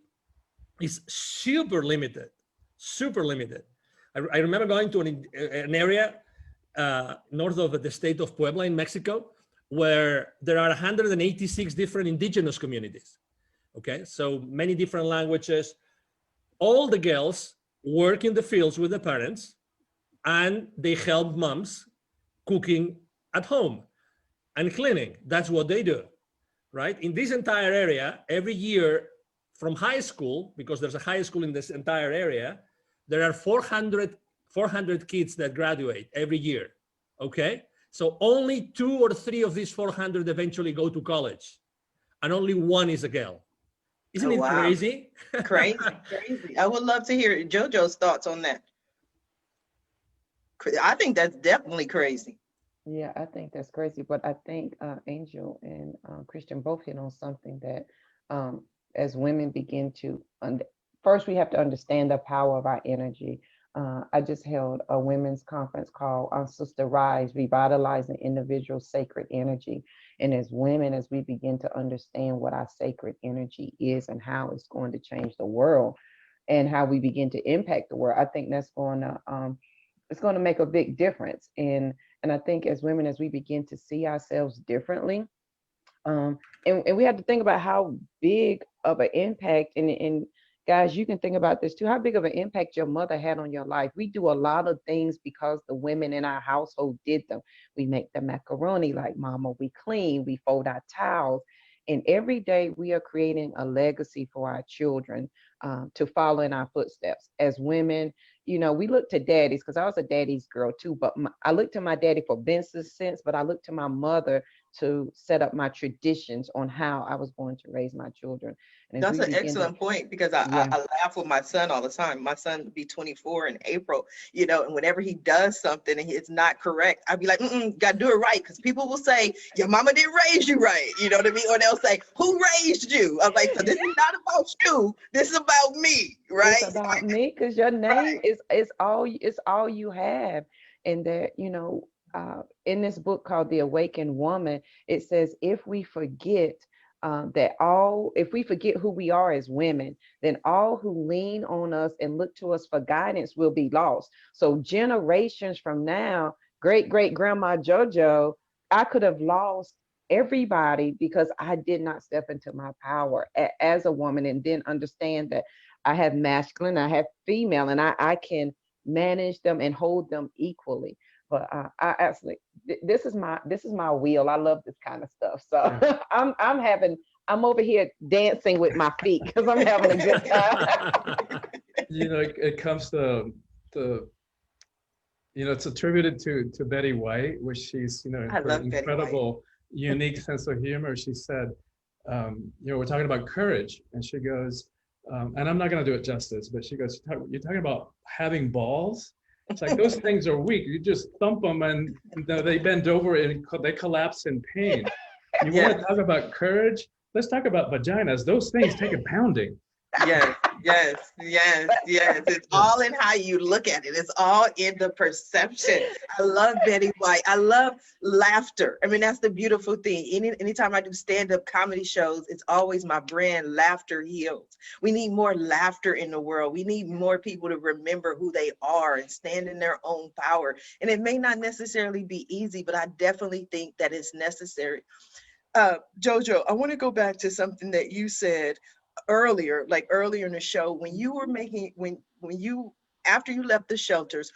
is super limited, super limited. I remember going to an area north of the state of Puebla in Mexico, where there are 186 different indigenous communities. Okay, so many different languages. All the girls work in the fields with the parents, and they help moms cooking at home and cleaning. That's what they do, right? In this entire area, every year from high school, because there's a high school in this entire area, there are 400 kids that graduate every year, okay? So only 2 or 3 of these 400 eventually go to college, and only 1 is a girl. Isn't it crazy? Crazy, crazy. I would love to hear JoJo's thoughts on that. I think that's definitely crazy. Yeah, I think that's crazy. But I think Angel and Christian both hit on something that as women begin to, first we have to understand the power of our energy. I just held a women's conference called Sister Rise, Revitalizing Individual Sacred Energy. And as women, as we begin to understand what our sacred energy is and how it's going to change the world and how we begin to impact the world, I think that's going to, it's going to make a big difference. And I think as women, as we begin to see ourselves differently, and we have to think about how big of an impact, and guys, you can think about this too, how big of an impact your mother had on your life. We do a lot of things because the women in our household did them. We make the macaroni like mama, we clean, we fold our towels. And every day we are creating a legacy for our children to follow in our footsteps. As women, you know, we look to daddies, because I was a daddy's girl too, but I looked to my daddy for business sense, but I looked to my mother to set up my traditions on how I was going to raise my children. And that's an excellent point, because I laugh with my son all the time. My son will be 24 in April, you know, and whenever he does something and it's not correct, I'd be like, gotta do it right, because people will say, your mama didn't raise you right, you know what I mean? Or they'll say, who raised you? I'm like, so this is not about you, this is about me, right? It's about me, because your name is all you have. And that, you know, in this book called The Awakened Woman, it says, if we forget if we forget who we are as women, then all who lean on us and look to us for guidance will be lost. So generations from now, great-great-grandma JoJo, I could have lost everybody because I did not step into my power as a woman, and then understand that I have masculine, I have female, and I can manage them and hold them equally. But I absolutely, this is my wheel. I love this kind of stuff. So I'm over here dancing with my feet because I'm having a good time. You know, it comes to you know, it's attributed to Betty White, which she's, you know, her incredible, unique sense of humor. She said, you know, we're talking about courage, and she goes, and I'm not going to do it justice, but she goes, you're talking about having balls? It's like, those things are weak. You just thump them and they bend over and they collapse in pain. You want to talk about courage? let's talk about vaginas. Those things take a pounding. Yes, yes. It's all in how you look at it. It's all in the perception. I love Betty White. I love laughter. I mean, that's the beautiful thing. Anytime I do stand-up comedy shows, it's always my brand, Laughter Heals. We need more laughter in the world. We need more people to remember who they are and stand in their own power. And it may not necessarily be easy, but I definitely think that it's necessary. Jojo, I want to go back to something that you said earlier in the show, when you were making, when you, after you left the shelters,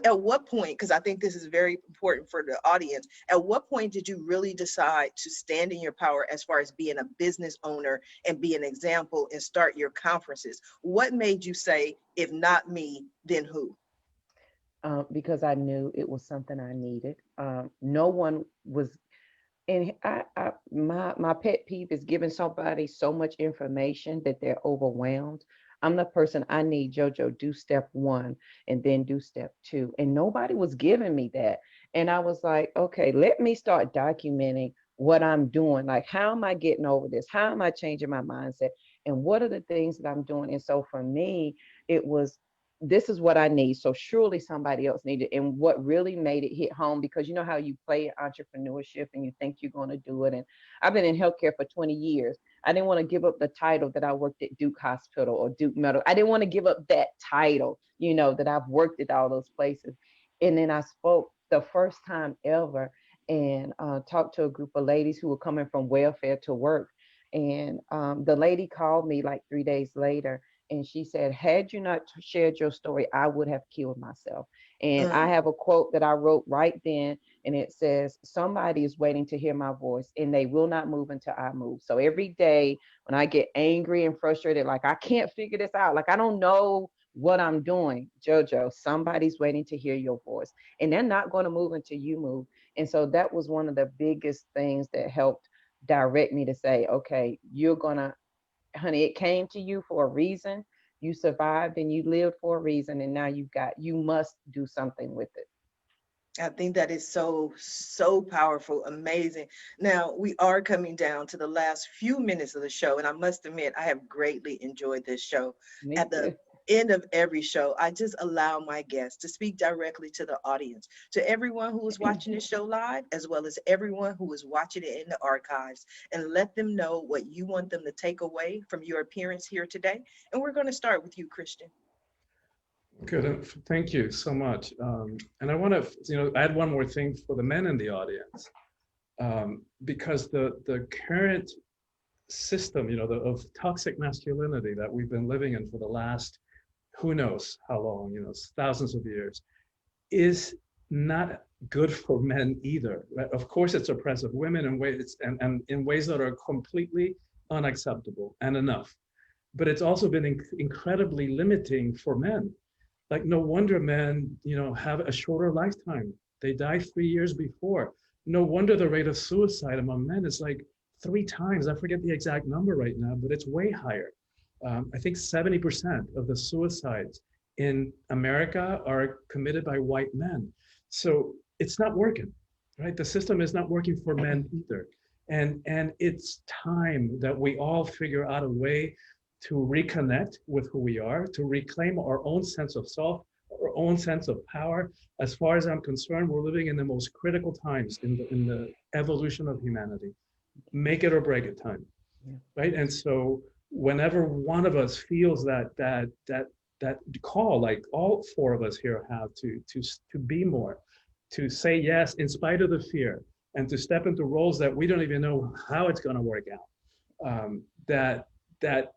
at what point, because I think this is very important for the audience, at what point did you really decide to stand in your power as far as being a business owner and be an example and start your conferences? What made you say, if not me, then who? Because I knew it was something I needed. No one was. And my pet peeve is giving somebody so much information that they're overwhelmed. I'm the person, I need JoJo, do step 1 and then do step 2. And nobody was giving me that. And I was like, okay, let me start documenting what I'm doing. Like, how am I getting over this? How am I changing my mindset? And what are the things that I'm doing? And so for me, it was, this is what I need. So surely somebody else needed. And what really made it hit home, because you know how you play entrepreneurship and you think you're going to do it. And I've been in healthcare for 20 years. I didn't want to give up the title that I worked at Duke Hospital or Duke Medical. I didn't want to give up that title, you know, that I've worked at all those places. And then I spoke the first time ever and talked to a group of ladies who were coming from welfare to work. And the lady called me like 3 days later. And she said, had you not shared your story, I would have killed myself. And I have a quote that I wrote right then, and it says, somebody is waiting to hear my voice and they will not move until I move. So every day when I get angry and frustrated, like I can't figure this out, like I don't know what I'm doing, JoJo, somebody's waiting to hear your voice and they're not going to move until you move. And so that was one of the biggest things that helped direct me to say, okay, you're going to, honey, it came to you for a reason. You survived and you lived for a reason. And now you must do something with it. I think that is so powerful, amazing. Now, we are coming down to the last few minutes of the show, and I must admit, I have greatly enjoyed this show. Me At the too. end of every show, I just allow my guests to speak directly to the audience, to everyone who is watching this show live, as well as everyone who is watching it in the archives, and let them know what you want them to take away from your appearance here today. And we're going to start with you, Christian. Good. Thank you so much. And I want to, add one more thing for the men in the audience, because the current system, of toxic masculinity that we've been living in for the last, who knows how long, thousands of years, is not good for men either. Right? Of course, it's oppressive women in ways and in ways that are completely unacceptable and enough. But it's also been incredibly limiting for men. Like, no wonder men, have a shorter lifetime. They die 3 years before. No wonder the rate of suicide among men is like 3 times. I forget the exact number right now, but it's way higher. I think 70% of the suicides in America are committed by white men. So it's not working, right? The system is not working for men either. And it's time that we all figure out a way to reconnect with who we are, to reclaim our own sense of self, our own sense of power. As far as I'm concerned, we're living in the most critical times in the evolution of humanity. Make it or break it time, right? And so whenever one of us feels that call, like all 4 of us here have to be more, to say yes in spite of the fear, and to step into roles that we don't even know how it's going to work out, that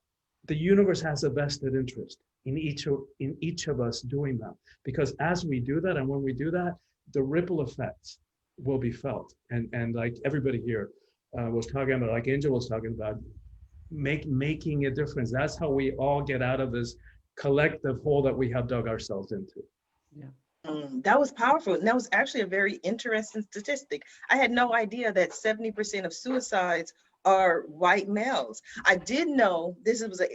the universe has a vested interest in each of us doing that. Because as we do that, and when we do that, the ripple effects will be felt. And like everybody here was talking about, like Angel was talking about, making a difference. That's how we all get out of this collective hole that we have dug ourselves into. Yeah. That was powerful. And that was actually a very interesting statistic. I had no idea that 70% of suicides are white males. I did know,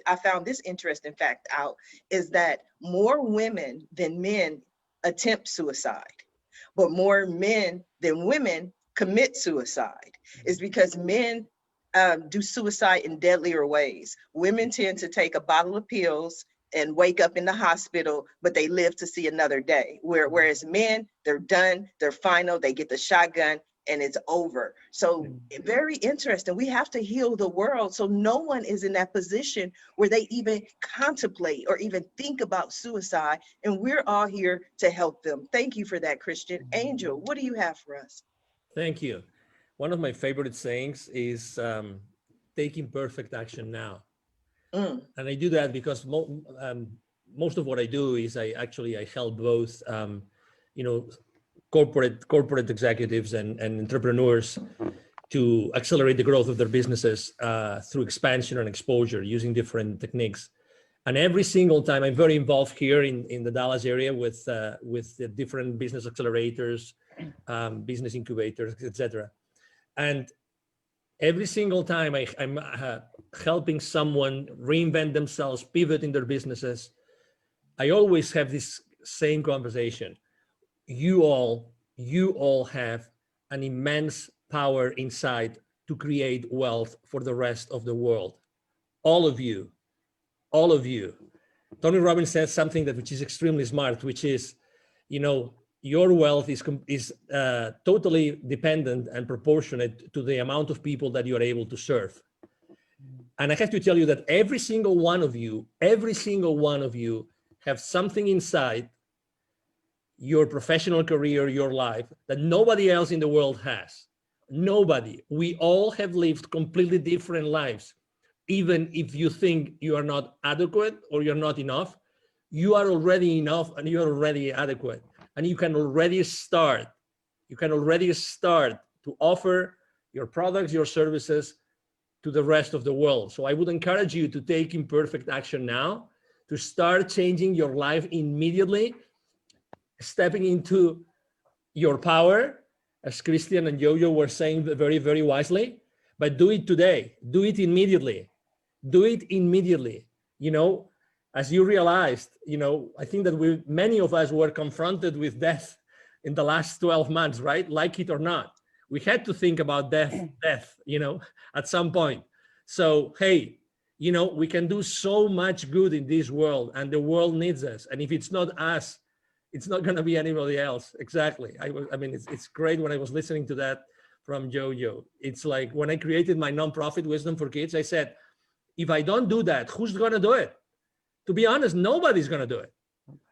I found this interesting fact out, is that more women than men attempt suicide, but more men than women commit suicide. Is because men do suicide in deadlier ways. Women tend to take a bottle of pills and wake up in the hospital, but they live to see another day. Whereas men, they're done, they're final, they get the shotgun and it's over. So very interesting. We have to heal the world so no one is in that position where they even contemplate or even think about suicide. And we're all here to help them. Thank you for that, Christian. Angel, what do you have for us? Thank you. One of my favorite sayings is taking perfect action now. And I do that because most of what I do is I help both, corporate executives and entrepreneurs to accelerate the growth of their businesses through expansion and exposure using different techniques. And every single time, I'm very involved here in the Dallas area with the different business accelerators, business incubators, etc. And every single time I'm helping someone reinvent themselves, pivot in their businesses, I always have this same conversation. You all have an immense power inside to create wealth for the rest of the world. All of you. Tony Robbins says something which is extremely smart, which is, your wealth is totally dependent and proportionate to the amount of people that you are able to serve. And I have to tell you that every single one of you have something inside your professional career, your life, that nobody else in the world has. Nobody. We all have lived completely different lives. Even if you think you are not adequate or you're not enough, you are already enough and you're already adequate. And you can already start. To offer your products, your services to the rest of the world. So I would encourage you to take imperfect action now, to start changing your life immediately, stepping into your power, as Christian and Jojo were saying very, very wisely, but do it today, do it immediately. As you realized, I think that many of us were confronted with death in the last 12 months, right? Like it or not. We had to think about death, at some point. So, hey, we can do so much good in this world and the world needs us. And if it's not us, it's not going to be anybody else. Exactly. It's great when I was listening to that from Jojo. It's like when I created my nonprofit Wisdom for Kids, I said, if I don't do that, who's going to do it? To be honest, nobody's going to do it.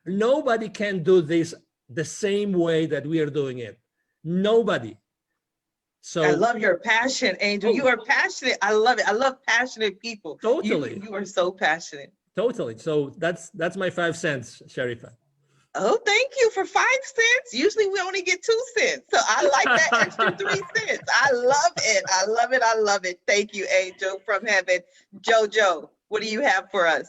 Nobody can do this the same way that we are doing it. Nobody. So I love your passion, Angel. You are passionate. I love it. I love passionate people. Totally. You are so passionate. Totally. So that's my 5 cents, Sharifa. Oh, thank you for 5 cents. Usually we only get 2 cents. So I like that extra 3 cents. I love it. I love it. I love it. Thank you, Angel from heaven. Jojo, what do you have for us?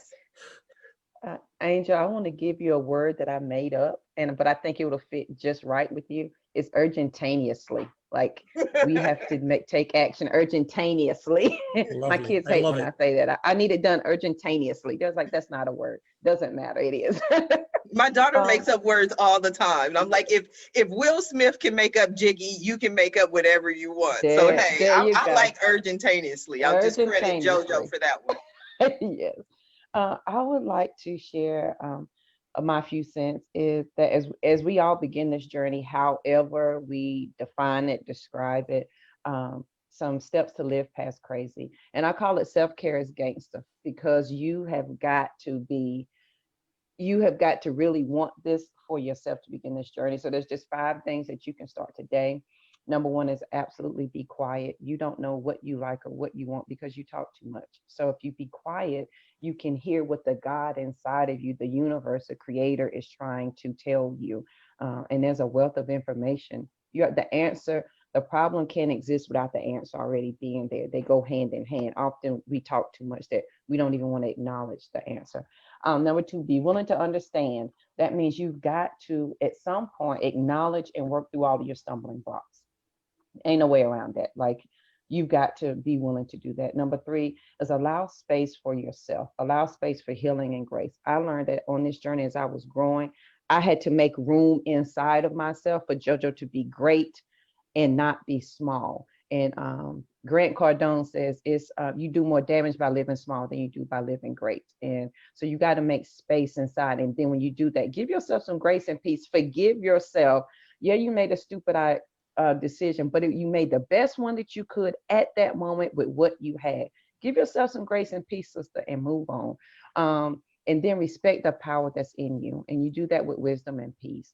Angel, I want to give you a word that I made up, but I think it will fit just right with you. It's urgentaneously. Like we have to take action urgentaneously. My kids hate when I say that. I need it done urgentaneously. They're like, that's not a word. Doesn't matter. It is. My daughter makes up words all the time. And I'm like, if Will Smith can make up Jiggy, you can make up whatever you want. So hey, I like urgentaneously. I'll just credit Jojo for that one. Yes. I would like to share my few cents is that as we all begin this journey, however we define it, describe it, some steps to live past crazy. And I call it self-care as gangster, because you have got to really want this for yourself to begin this journey. So there's just 5 things that you can start today. Number 1 is absolutely be quiet. You don't know what you like or what you want because you talk too much. So if you be quiet, you can hear what the God inside of you, the universe, the creator is trying to tell you. And there's a wealth of information. You have the answer. The problem can't exist without the answer already being there. They go hand in hand. Often we talk too much that we don't even want to acknowledge the answer. Number 2, be willing to understand. That means you've got to, at some point, acknowledge and work through all of your stumbling blocks. Ain't no way around that. Like, you've got to be willing to do that. Number 3 is allow space for yourself. Allow space for healing and grace. I learned that on this journey as I was growing, I had to make room inside of myself for JoJo to be great and not be small. And Grant Cardone says it's you do more damage by living small than you do by living great. And so you got to make space inside. And then when you do that, give yourself some grace and peace. Forgive yourself. Yeah, you made a stupid decision, but you made the best one that you could at that moment with what you had. Give yourself some grace and peace, sister, and move on. And then respect the power that's in you. And you do that with wisdom and peace.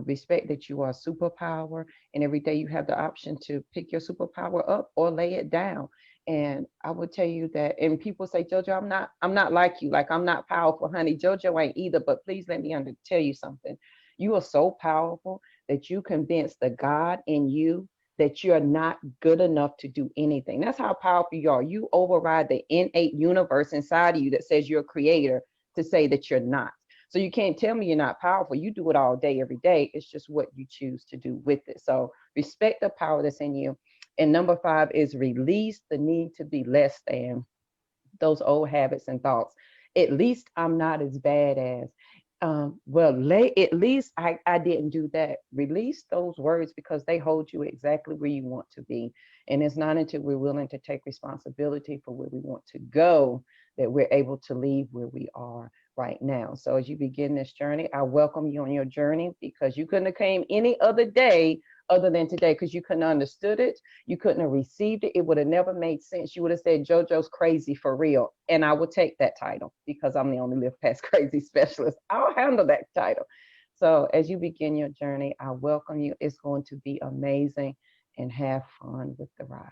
Respect that you are a superpower, and every day you have the option to pick your superpower up or lay it down. And I would tell you that, and people say, Jojo, I'm not like you. Like, I'm not powerful, honey. Jojo ain't either, but please let me tell you something. You are so powerful that you convince the God in you that you're not good enough to do anything. That's how powerful you are. You override the innate universe inside of you that says you're a creator to say that you're not. So you can't tell me you're not powerful. You do it all day, every day. It's just what you choose to do with it. So respect the power that's in you. And number 5 is release the need to be less than, those old habits and thoughts. At least I'm not as bad as, at least I didn't do that. Release those words because they hold you exactly where you want to be. And it's not until we're willing to take responsibility for where we want to go that we're able to leave where we are right now. So as you begin this journey, I welcome you on your journey, because you couldn't have came any other day other than today, because you couldn't have understood it. You couldn't have received it. It would have never made sense. You would have said, JoJo's crazy for real. And I would take that title because I'm the only Live Past Crazy specialist. I'll handle that title. So as you begin your journey, I welcome you. It's going to be amazing, and have fun with the ride.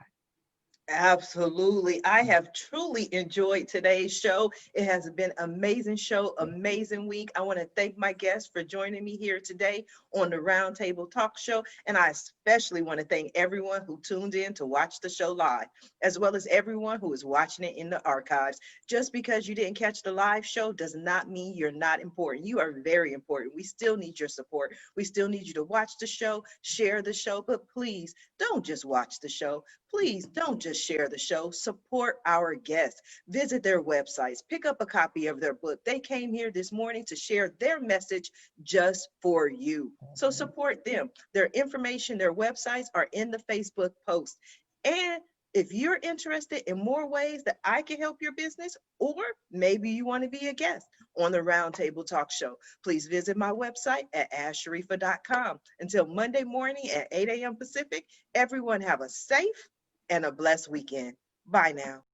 Absolutely. I have truly enjoyed today's show. It has been an amazing show, amazing week. I want to thank my guests for joining me here today on the Roundtable Talk Show. And I especially want to thank everyone who tuned in to watch the show live, as well as everyone who is watching it in the archives. Just because you didn't catch the live show does not mean you're not important. You are very important. We still need your support. We still need you to watch the show, share the show, but please don't just watch the show. Please don't just share the show. Support our guests. Visit their websites. Pick up a copy of their book. They came here this morning to share their message just for you. So support them. Their information, their websites are in the Facebook post. And if you're interested in more ways that I can help your business, or maybe you want to be a guest on the Roundtable Talk Show, please visit my website at asharifa.com. Until Monday morning at 8 a.m. Pacific, everyone have a safe and a blessed weekend. Bye now.